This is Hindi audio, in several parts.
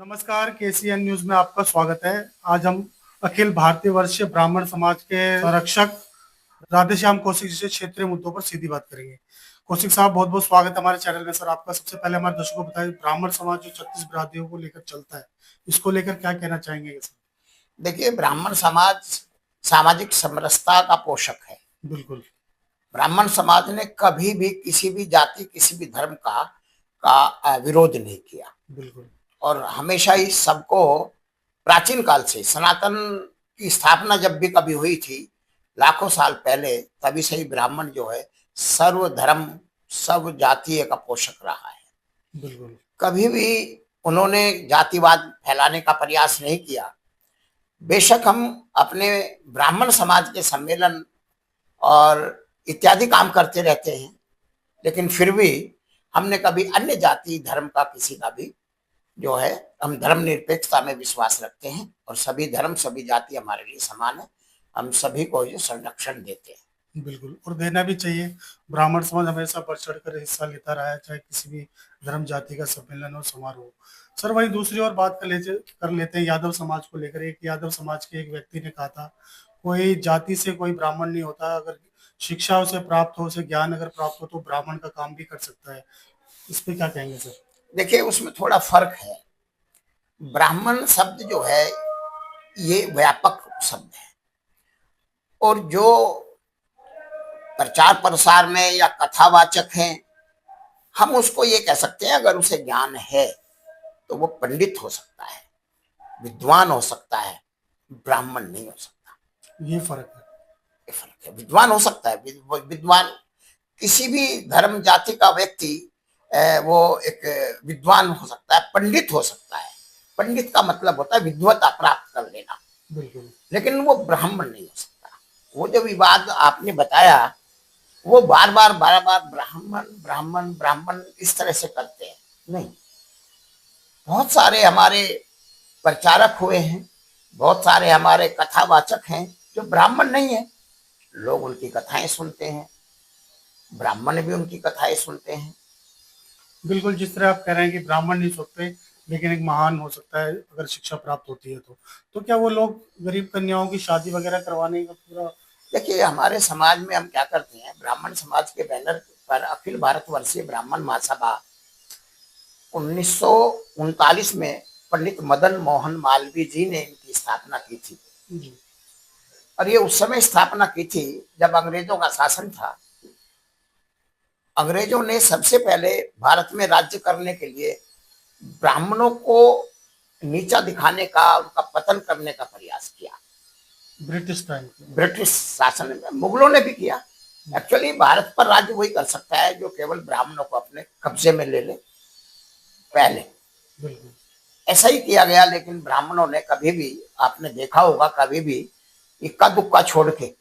नमस्कार, केसीएन न्यूज में आपका स्वागत है। आज हम अखिल भारतीय वर्षीय ब्राह्मण समाज के संरक्षक राधेश्याम कौशिक जी से क्षेत्रीय मुद्दों पर सीधी बात करेंगे। कौशिक साहब, बहुत बहुत स्वागत है हमारे चैनल में। सर, आपका सबसे पहले हमारे दर्शकों को बताइए, ब्राह्मण समाज जो 36 बिरादरियों को लेकर चलता है, इसको लेकर क्या कहना चाहेंगे सर? देखिए, ब्राह्मण समाज सामाजिक समरसता का पोषक है। बिल्कुल। ब्राह्मण समाज ने कभी भी किसी भी जाति, किसी भी धर्म का विरोध नहीं किया। बिल्कुल। और हमेशा ही सबको, प्राचीन काल से सनातन की स्थापना जब भी कभी हुई थी लाखों साल पहले, तभी से ही ब्राह्मण जो है सर्व धर्म सब जातीय का पोषक रहा है। बिल्कुल। कभी भी उन्होंने जातिवाद फैलाने का प्रयास नहीं किया। बेशक हम अपने ब्राह्मण समाज के सम्मेलन और इत्यादि काम करते रहते हैं, लेकिन फिर भी हमने कभी अन्य जाति धर्म का किसी का भी जो है, हम धर्मनिरपेक्षता में विश्वास रखते हैं और सभी धर्म सभी जाति हमारे लिए समान है। हम सभी को जो संरक्षण देते हैं। बिल्कुल, और देना भी चाहिए। ब्राह्मण समाज हमेशा बढ़ चढ़कर हिस्सा लेता रहा है, चाहे किसी भी धर्म जाति का सम्मेलन हो, समारोह। सर, वहीं दूसरी ओर बात कर लेते हैं यादव समाज को लेकर। एक यादव समाज के एक व्यक्ति ने कहा था, कोई जाति से कोई ब्राह्मण नहीं होता, अगर शिक्षा उसे प्राप्त हो, उसे ज्ञान अगर प्राप्त हो, तो ब्राह्मण का काम भी कर सकता है। इस पे क्या कहेंगे सर? देखिए, उसमें थोड़ा फर्क है। ब्राह्मण शब्द जो है ये व्यापक शब्द है, और जो प्रचार प्रसार में या कथावाचक हैं, हम उसको ये कह सकते हैं, अगर उसे ज्ञान है तो वो पंडित हो सकता है, विद्वान हो सकता है, ब्राह्मण नहीं हो सकता। ये फर्क है। ये फर्क है। विद्वान हो सकता है, विद्वान किसी भी धर्म जाति का व्यक्ति वो एक विद्वान हो सकता है, पंडित हो सकता है। पंडित का मतलब होता है विद्वता प्राप्त कर लेना। बिल्कुल। लेकिन वो ब्राह्मण नहीं हो सकता। वो जो विवाद आपने बताया, वो बार बार ब्राह्मण ब्राह्मण ब्राह्मण इस तरह से करते हैं। नहीं, बहुत सारे हमारे प्रचारक हुए हैं, बहुत सारे हमारे कथावाचक हैं जो ब्राह्मण नहीं है। लोग उनकी कथाएं सुनते हैं, ब्राह्मण भी उनकी कथाएं सुनते हैं। बिल्कुल, जिस तरह आप कह रहे हैं कि ब्राह्मण नहीं सोचते, लेकिन एक महान हो सकता है अगर शिक्षा प्राप्त होती है तो क्या वो लोग गरीब कन्याओं की शादी वगैरह करवाने का पूरा? देखिए, हमारे समाज में हम क्या करते हैं, ब्राह्मण समाज के बैनर पर अखिल भारतवर्षीय ब्राह्मण महासभा 1939 में पंडित मदन मोहन मालवीय जी ने इनकी स्थापना की थी। जी। और ये उस समय स्थापना की थी जब अंग्रेजों का शासन था। अंग्रेजों ने सबसे पहले भारत में राज्य करने के लिए ब्राह्मणों को नीचा दिखाने का, उनका पतन करने का प्रयास किया। British time. ब्रिटिश शासन में मुगलों ने भी किया। एक्चुअली भारत पर राज्य वही कर सकता है जो केवल ब्राह्मणों को अपने कब्जे में ले ले। पहले बिल्कुल। ऐसा ही किया गया, लेकिन ब्राह्मणों ने कभी भी, आपने देखा होगा, कभी भी इक्का दुक्का छोड़ के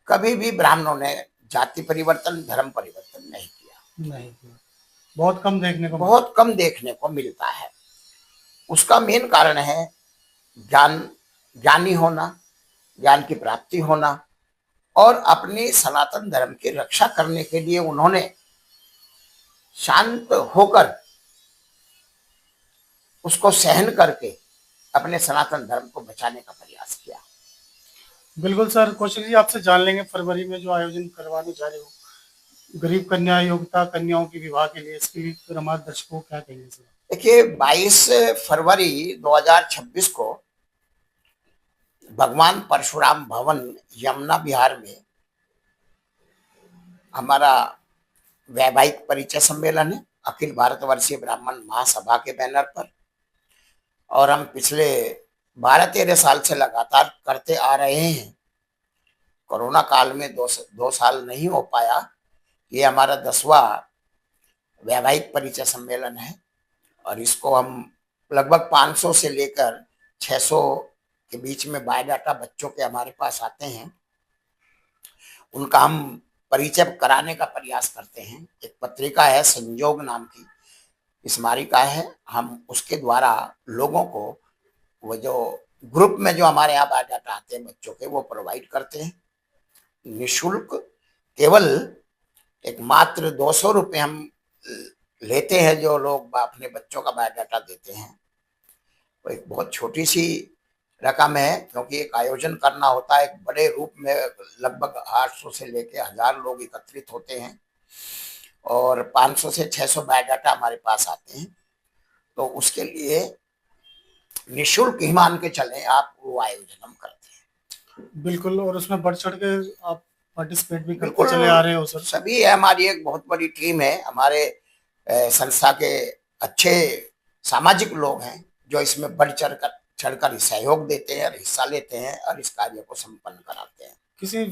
कभी भी ब्राह्मणों ने जाति परिवर्तन, धर्म परिवर्तन नहीं किया। नहीं किया। बहुत कम देखने को बहुत कम देखने को मिलता है। उसका मेन कारण है ज्ञान, ज्ञानी होना, ज्ञान की प्राप्ति होना, और अपने सनातन धर्म की रक्षा करने के लिए उन्होंने शांत होकर, उसको सहन करके अपने सनातन धर्म को बचाने का प्रयास किया। बिल्कुल सर, कौशिक जी, आपसे जान लेंगे, फरवरी में जो आयोजन करवाने जा रहे हो गरीब कन्या योग्यता कन्याओं के विवाह के लिए, इसके लिए फिर हमारे दर्शकों को क्या कहेंगे सर? देखिए, 22 फरवरी 2026 को भगवान परशुराम भवन, यमुना बिहार में हमारा वैवाहिक परिचय सम्मेलन है, अखिल भारतवर्षीय ब्राह्मण महासभा के बैनर पर। और हम पिछले 12-13 साल से लगातार करते आ रहे हैं। कोरोना काल में दो साल नहीं हो पाया। ये हमारा 10वां वैवाहिक परिचय सम्मेलन है, और इसको हम लगभग 500 से लेकर 600 के बीच में बायोडाटा बच्चों के हमारे पास आते हैं, उनका हम परिचय कराने का प्रयास करते हैं। एक पत्रिका है संजोग नाम की, स्मारिका है, हम उसके द्वारा लोगों को, वो जो ग्रुप में जो हमारे यहाँ बायोडाटा आते हैं बच्चों के, वो प्रोवाइड करते हैं निःशुल्क। केवल एक मात्र 200 रुपये हम लेते हैं, जो लोग अपने बच्चों का बायोडाटा देते हैं, वो एक बहुत छोटी सी रकम है, क्योंकि एक आयोजन करना होता है एक बड़े रूप में। लगभग 800 से लेके 1000 लोग एकत्रित होते हैं और 500 से 600 बायोडाटा हमारे पास आते हैं। तो उसके लिए निःशुल्क ही मान के चले आप, वो आयोजन हम करते हैं। बिल्कुल, और उसमें बढ़ चढ़ के आप पार्टिसिपेट भी करते बिल्कुल, चले आ रहे हो सर। सभी है, हमारी एक बहुत बड़ी टीम है। हमारे संस्था के अच्छे सामाजिक लोग हैं जो इसमें बढ़ चढ़कर सहयोग देते हैं और हिस्सा लेते हैं और इस कार्य को संपन्न कराते हैं। किसी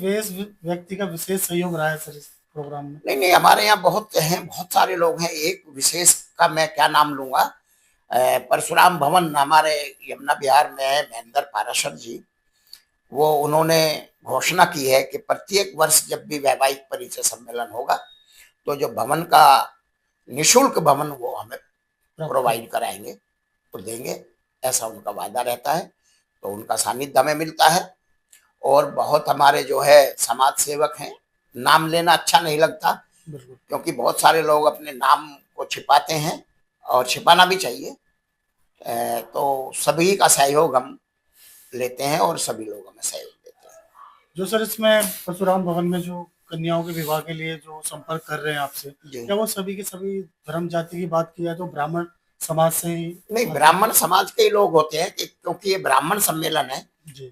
व्यक्ति का विशेष सहयोग रहा है सर इस प्रोग्राम में? नहीं नहीं, हमारे यहाँ बहुत हैं, बहुत सारे लोग हैं। एक विशेष का मैं क्या नाम लूंगा, परशुराम भवन हमारे यमुना बिहार में है, महेंद्र पाराशर जी। वो उन्होंने घोषणा की है कि प्रत्येक वर्ष जब भी वैवाहिक परिचय सम्मेलन होगा तो जो भवन का निःशुल्क भवन वो हमें प्रोवाइड कराएंगे, तो देंगे, ऐसा उनका वादा रहता है। तो उनका सानिध्य हमें मिलता है। और बहुत हमारे जो है समाज सेवक हैं, नाम लेना अच्छा नहीं लगता, क्योंकि बहुत सारे लोग अपने नाम को छिपाते हैं और छिपाना भी चाहिए। तो सभी का सहयोग हम लेते हैं और सभी लोग हमें सहयोग देते हैं। जो सर इसमें परशुराम भवन में जो कन्याओं के विवाह के लिए जो संपर्क कर रहे हैं आपसे, क्या वो सभी के सभी धर्म जाति की बात की जाए तो ब्राह्मण समाज से ही? नहीं, ब्राह्मण समाज के ही लोग होते हैं, क्योंकि ये ब्राह्मण सम्मेलन है जी।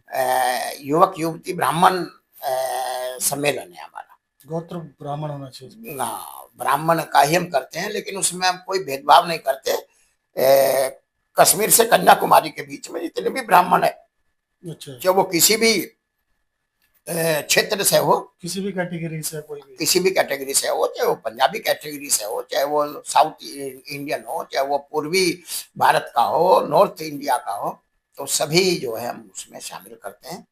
युवक युवती ब्राह्मण सम्मेलन है हमारा। गोत्र ब्राह्मण होना चाहिए। ना, ब्राह्मण का ही हम करते हैं, लेकिन उसमें हम कोई भेदभाव नहीं करते। कश्मीर से कन्याकुमारी के बीच में जितने भी ब्राह्मण है, अच्छा, चाहे वो किसी भी क्षेत्र से हो, किसी भी कैटेगरी से, कोई भी किसी भी कैटेगरी से हो, चाहे वो पंजाबी कैटेगरी से हो, चाहे वो साउथ इंडियन हो, चाहे वो पूर्वी भारत का हो, नॉर्थ इंडिया का हो, तो सभी जो है हम उसमें शामिल करते हैं।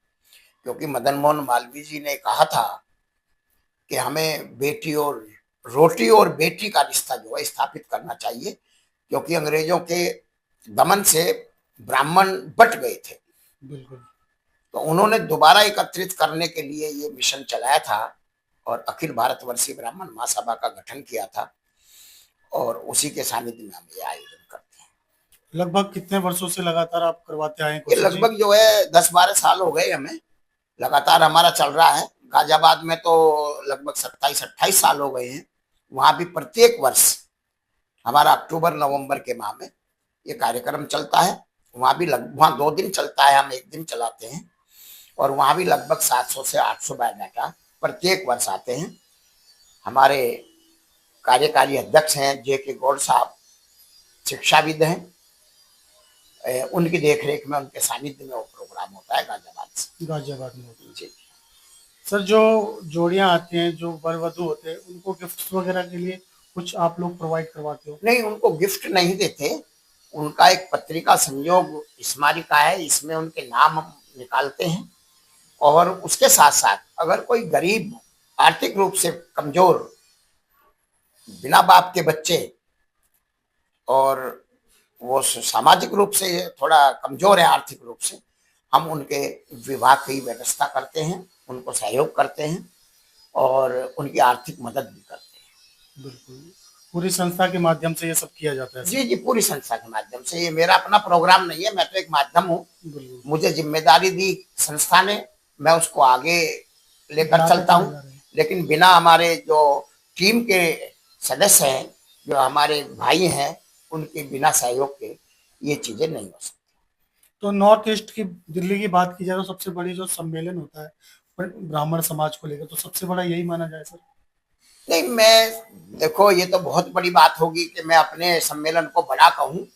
क्योंकि मदन मोहन मालवीय जी ने कहा था कि हमें बेटी और रोटी और बेटी का रिश्ता जो है स्थापित करना चाहिए, क्योंकि अंग्रेजों के दमन से ब्राह्मण बट गए थे। बिल्कुल। तो उन्होंने दोबारा एकत्रित करने के लिए ये मिशन चलाया था और अखिल भारतवर्षीय ब्राह्मण महासभा का गठन किया था, और उसी के सानिध्य में हम ये आयोजन करते हैं। लगभग कितने वर्षों से लगातार आप करवाते आए हैं? ये लगभग जो है 10-12 साल हो गए हमें, लगातार हमारा चल रहा है। गाजियाबाद में तो लगभग 27-28 साल हो गए हैं। वहां भी प्रत्येक वर्ष हमारा अक्टूबर नवंबर के माह में ये कार्यक्रम चलता है। वहां 2 दिन चलता है, हम 1 दिन चलाते हैं। और वहां भी लगभग 700 से 800 बायोडाटा प्रत्येक वर्ष आते हैं। हमारे कार्यकारी अध्यक्ष हैं जे.के. गौड़ साहब, शिक्षाविद हैं। उनकी देखरेख में, उनके सानिध्य में वो प्रोग्राम होता है गाजियाबाद में होता है। जी। सर, जो जोड़ियां आती हैं, जो वर वधू होते हैं, उनको गिफ्ट वगैरह के लिए कुछ आप लोग प्रोवाइड करवाते हो? नहीं, उनको गिफ्ट नहीं देते। उनका एक पत्रिका संयोग स्मारिका है, इसमें उनके नाम हम निकालते हैं। और उसके साथ साथ अगर कोई गरीब, आर्थिक रूप से कमजोर, बिना बाप के बच्चे और वो सामाजिक रूप से थोड़ा कमजोर है आर्थिक रूप से, हम उनके विवाह की व्यवस्था करते हैं, उनको सहयोग करते हैं और उनकी आर्थिक मदद भी करते हैं। बिल्कुल, पूरी संस्था के माध्यम से ये सब किया जाता है? जी जी, पूरी संस्था के माध्यम से। ये मेरा अपना प्रोग्राम नहीं है, मैं तो एक माध्यम हूँ। मुझे जिम्मेदारी दी संस्था ने, मैं उसको आगे लेकर चलता हूँ। लेकिन बिना हमारे जो टीम के सदस्य हैं, जो हमारे भाई हैं, उनके बिना सहयोग के ये चीजें नहीं हो सकती। तो नॉर्थ ईस्ट की, दिल्ली की बात की जाए तो सबसे बड़ी जो सम्मेलन होता है ब्राह्मण समाज को लेकर, तो सबसे बड़ा यही माना जाए सर? नहीं, मैं देखो, ये तो बहुत बड़ी बात होगी कि मैं अपने सम्मेलन को बड़ा कहूँ।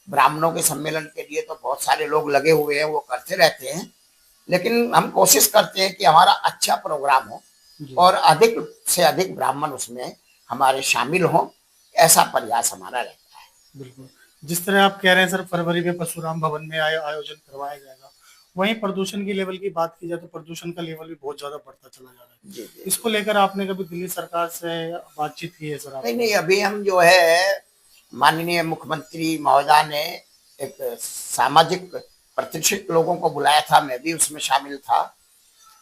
ब्राह्मणों के सम्मेलन के लिए तो बहुत सारे लोग लगे हुए हैं, वो करते रहते हैं। लेकिन हम कोशिश करते हैं कि हमारा अच्छा प्रोग्राम हो और अधिक से अधिक ब्राह्मण उसमें हमारे शामिल हों, ऐसा प्रयास हमारा रहता है। बिल्कुल, जिस तरह आप कह रहे हैं सर, फरवरी में परशुराम भवन में आयोजन करवाया जाएगा, वहीं प्रदूषण की लेवल की बात की जाए तो प्रदूषण का लेवल भी बहुत ज्यादा बढ़ता चला जा रहा है। जी। इसको लेकर आपने कभी दिल्ली सरकार से बातचीत की है सर? नहीं नहीं, अभी हम जो है माननीय मुख्यमंत्री महोदय ने एक सामाजिक प्रतिष्ठित लोगों को बुलाया था, मैं भी उसमें शामिल था।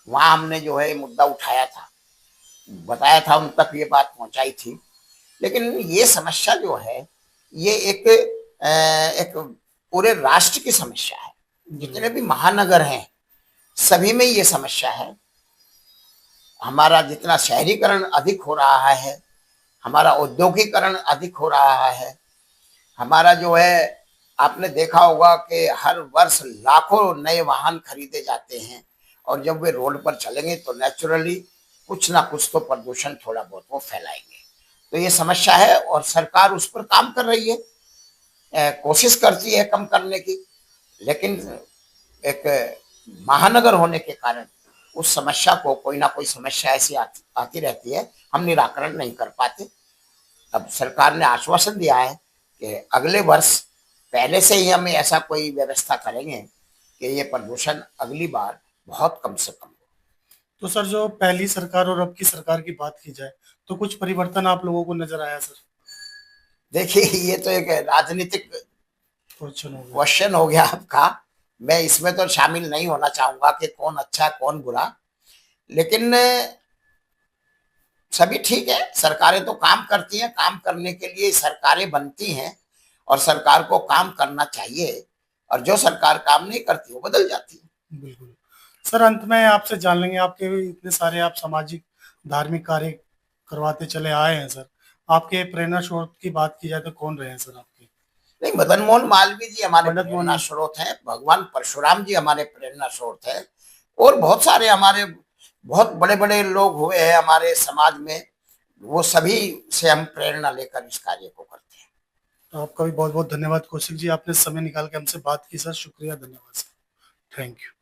वहां हमने जो है मुद्दा उठाया था, बताया था, उन तक ये बात पहुंचाई थी। लेकिन ये समस्या जो है ये एक पूरे राष्ट्र की समस्या है। जितने भी महानगर हैं सभी में ये समस्या है। हमारा जितना शहरीकरण अधिक हो रहा है, हमारा औद्योगिकरण अधिक हो रहा है, हमारा जो है आपने देखा होगा कि हर वर्ष लाखों नए वाहन खरीदे जाते हैं और जब वे रोड पर चलेंगे तो नेचुरली कुछ ना कुछ तो प्रदूषण थोड़ा बहुत वो फैलाएंगे। तो ये समस्या है और सरकार उस पर काम कर रही है, कोशिश करती है कम करने की, लेकिन एक महानगर होने के कारण उस समस्या को कोई ना कोई समस्या ऐसी आती रहती है, हम निराकरण नहीं कर पाते। अब सरकार ने आश्वासन दिया है कि अगले वर्ष पहले से ही हम ऐसा कोई व्यवस्था करेंगे कि ये प्रदूषण अगली बार बहुत कम से कम हो। तो सर जो पहली सरकार और अब की सरकार की बात की जाए तो कुछ परिवर्तन आप लोगों को नजर आया सर? देखिए ये तो एक राजनीतिक क्वेश्चन हो गया। क्वेश्चन हो गया आपका। मैं इसमें तो शामिल नहीं होना चाहूंगा कि कौन अच्छा कौन बुरा, लेकिन सभी ठीक है। सरकारें तो काम करती हैं, काम करने के लिए सरकारें बनती हैं और सरकार को काम करना चाहिए, और जो सरकार काम नहीं करती वो बदल जाती है। बिल्कुल। सर अंत में आपसे जान लेंगे, आपके इतने सारे आप सामाजिक धार्मिक कार्य करवाते चले आए हैं सर, आपके प्रेरणा स्रोत की बात की जाए तो कौन रहे हैं सर आपके? नहीं, मदन मोहन मालवीय जी हमारे मदन मोहन प्रेरणा स्रोत हैं, भगवान परशुराम जी हमारे प्रेरणा स्रोत हैं, और बहुत सारे हमारे बहुत बड़े बड़े लोग हुए हैं हमारे समाज में, वो सभी से हम प्रेरणा लेकर इस कार्य को करते हैं। तो आपका भी बहुत बहुत धन्यवाद कौशिक जी, आपने समय निकाल के हमसे बात की सर, शुक्रिया, धन्यवाद सर, थैंक यू।